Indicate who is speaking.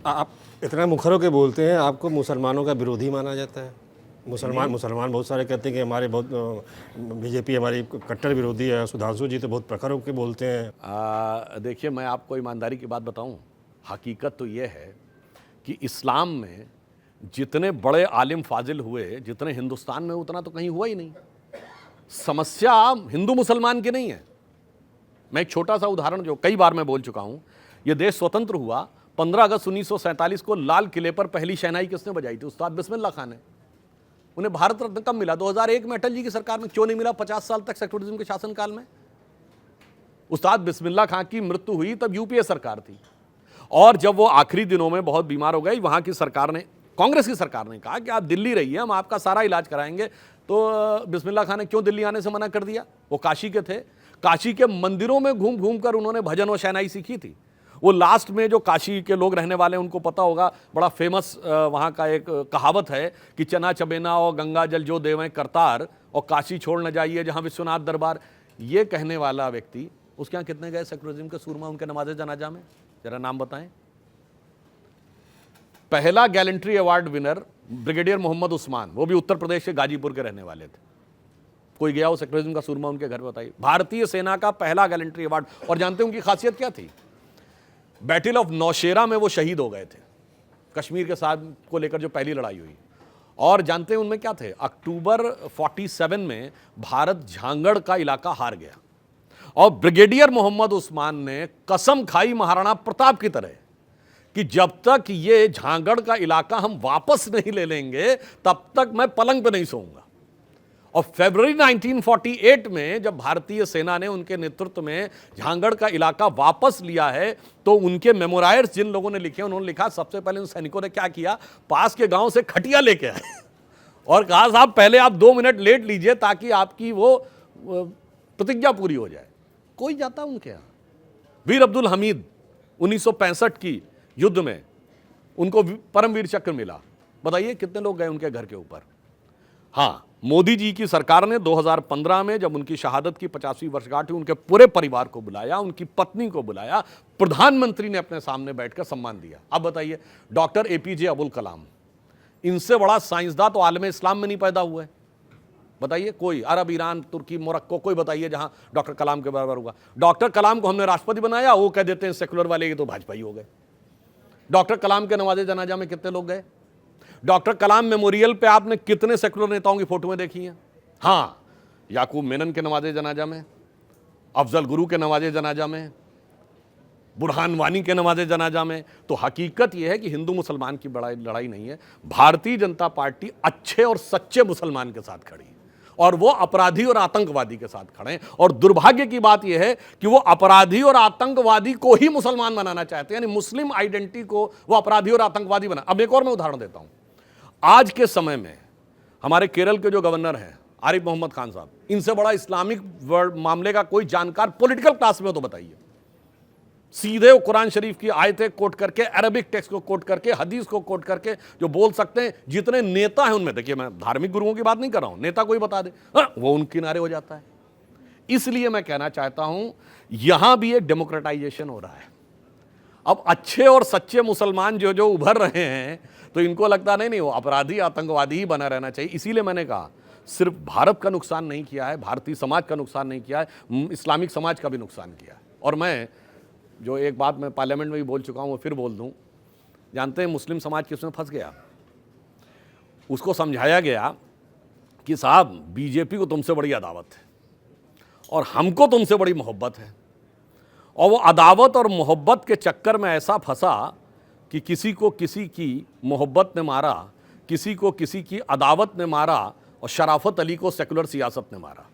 Speaker 1: आप इतना मुखर होकर बोलते हैं, आपको मुसलमानों का विरोधी माना जाता है। मुसलमान बहुत सारे कहते हैं कि हमारे बहुत बीजेपी हमारी कट्टर विरोधी है। सुधांशु जी तो बहुत प्रखर होकर बोलते हैं।
Speaker 2: देखिए, मैं आपको ईमानदारी की बात बताऊं, हकीकत तो ये है कि इस्लाम में जितने बड़े आलिम फाजिल हुए, जितने हिंदुस्तान में, उतना तो कहीं हुआ ही नहीं। समस्या हिंदू मुसलमान की नहीं है। मैं एक छोटा सा उदाहरण जो कई बार मैं बोल चुका हूं, यह देश स्वतंत्र हुआ 15 अगस्त 1947 को लाल किले पर पहली शहनाई किसने बजाई थी? उस्ताद बिस्मिल्लाह खान ने। उन्हें भारत रत्न कब मिला? 2001 में अटल जी की सरकार में। क्यों नहीं मिला 50 साल तक सेक्युलरिज्म के शासनकाल में? उस्ताद बिस्मिल्लाह खान की मृत्यु हुई तब यूपीए सरकार थी, और जब वो आखिरी दिनों में बहुत बीमार हो गई, वहां की सरकार ने, कांग्रेस की सरकार ने कहा कि आप दिल्ली रहिए, हम आपका सारा इलाज कराएंगे। तो बिस्मिल्लाह खान ने क्यों दिल्ली आने से मना कर दिया? वो काशी के थे। काशी के मंदिरों में घूम घूम कर उन्होंने भजन और शहनाई सीखी थी। वो लास्ट में, जो काशी के लोग रहने वाले हैं उनको पता होगा, बड़ा फेमस वहाँ का एक कहावत है कि चना चबेना और गंगा जल जो देवें करतार, और काशी छोड़ न जाइए जहाँ विश्वनाथ दरबार। ये कहने वाला व्यक्ति, उसके यहाँ कितने गए सेक्युलरिज्म के सूरमा उनके नमाज़े जनाजा में? जरा नाम बताएं। पहला gallantry award winner brigadier Mohammad Usman, वो भी उत्तर प्रदेश के गाजीपुर के रहने वाले थे। कोई गया हो सेक्युलरिज्म का सूरमा उनके घर? बताइए। भारतीय सेना का पहला गैलेंट्री अवार्ड। और जानते हैं उनकी खासियत क्या थी? बैटल ऑफ नौशेरा में वो शहीद हो गए थे, कश्मीर के साथ को लेकर जो पहली लड़ाई हुई। और जानते हैं उनमें क्या थे? अक्टूबर 47 में भारत झांगड़ का इलाका हार गया, और ब्रिगेडियर मोहम्मद उस्मान ने कसम खाई महाराणा प्रताप की तरह कि जब तक ये झांगड़ का इलाका हम वापस नहीं ले लेंगे तब तक मैं पलंग पे नहीं सोऊंगा। और फरवरी 1948 में जब भारतीय सेना ने उनके नेतृत्व में झांगड़ का इलाका वापस लिया है, तो उनके मेमोरायर्स जिन लोगों ने लिखे, उन्होंने लिखा सबसे पहले उन सैनिकों ने क्या किया, पास के गांव से खटिया लेके आए और कहा साहब पहले आप 2 मिनट लेट लीजिए ताकि आपकी वो प्रतिज्ञा पूरी हो जाए। कोई जाता उनके यहां। वीर अब्दुल हमीद 1965 की युद्ध में उनको परमवीर चक्र मिला। बताइए कितने लोग गए उनके घर के ऊपर? हाँ, मोदी जी की सरकार ने 2015 में जब उनकी शहादत की 50वीं वर्षगांठ हुई, उनके पूरे परिवार को बुलाया, उनकी पत्नी को बुलाया, प्रधानमंत्री ने अपने सामने बैठकर सम्मान दिया। अब बताइए, डॉक्टर एपीजे अब्दुल कलाम, इनसे बड़ा साइंसदान तो आलम इस्लाम में नहीं पैदा हुआ है। बताइए कोई, अरब, ईरान, तुर्की, मोरक्को, कोई बताइए जहां डॉक्टर कलाम के बराबर हुआ। डॉक्टर कलाम को हमने राष्ट्रपति बनाया, वो कह देते हैं सेकुलर वाले ये तो भाजपाई हो गए। डॉक्टर कलाम के नवाजे जनाजा में कितने लोग गए? डॉक्टर कलाम मेमोरियल पे आपने कितने सेकुलर नेताओं की फोटोएं देखी हैं? हाँ, याकूब मेनन के नवाजे जनाजा में, अफजल गुरु के नवाजे जनाजा में, बुरहान वानी के नवाजे जनाजा में। तो हकीकत यह है कि हिंदू मुसलमान की बड़ा लड़ाई नहीं है। भारतीय जनता पार्टी अच्छे और सच्चे मुसलमान के साथ खड़ी है, और वो अपराधी और आतंकवादी के साथ खड़े हैं। और दुर्भाग्य की बात यह है कि वो अपराधी और आतंकवादी को ही मुसलमान बनाना चाहते हैं, यानी मुस्लिम आइडेंटिटी को वो अपराधी और आतंकवादी बना। अब एक और मैं उदाहरण देता हूं। आज के समय में हमारे केरल के जो गवर्नर हैं आरिफ मोहम्मद खान साहब, इनसे बड़ा इस्लामिक मामले का कोई जानकार पॉलिटिकल क्लास में हो तो बताइए। सीधे कुरान शरीफ की आयतें कोट करके, अरबिक टेक्स्ट को कोट करके, हदीस को कोट करके जो बोल सकते हैं, जितने नेता हैं उनमें, देखिए मैं धार्मिक गुरुओं की बात नहीं कर रहा हूं, नेता कोई बता दे वो उन किनारे हो जाता है। इसलिए मैं कहना चाहता हूं यहां भी एक डेमोक्रेटाइजेशन हो रहा है। अब अच्छे और सच्चे मुसलमान जो जो उभर रहे हैं, तो इनको लगता नहीं वो अपराधी आतंकवादी ही बना रहना चाहिए। इसीलिए मैंने कहा सिर्फ भारत का नुकसान नहीं किया है, भारतीय समाज का नुकसान नहीं किया है, इस्लामिक समाज का भी नुकसान किया है। और मैं जो एक बात मैं पार्लियामेंट में भी बोल चुका हूं वो फिर बोल दूं, जानते हैं मुस्लिम समाज किसमें फंस गया? उसको समझाया गया कि साहब बीजेपी को तुमसे बड़ी अदावत है और हमको तुमसे बड़ी मोहब्बत है, और वो अदावत और मोहब्बत के चक्कर में ऐसा फंसा कि किसी को किसी की मोहब्बत ने मारा, किसी को किसी की अदावत ने मारा, और शराफत अली को सेकुलर सियासत ने मारा।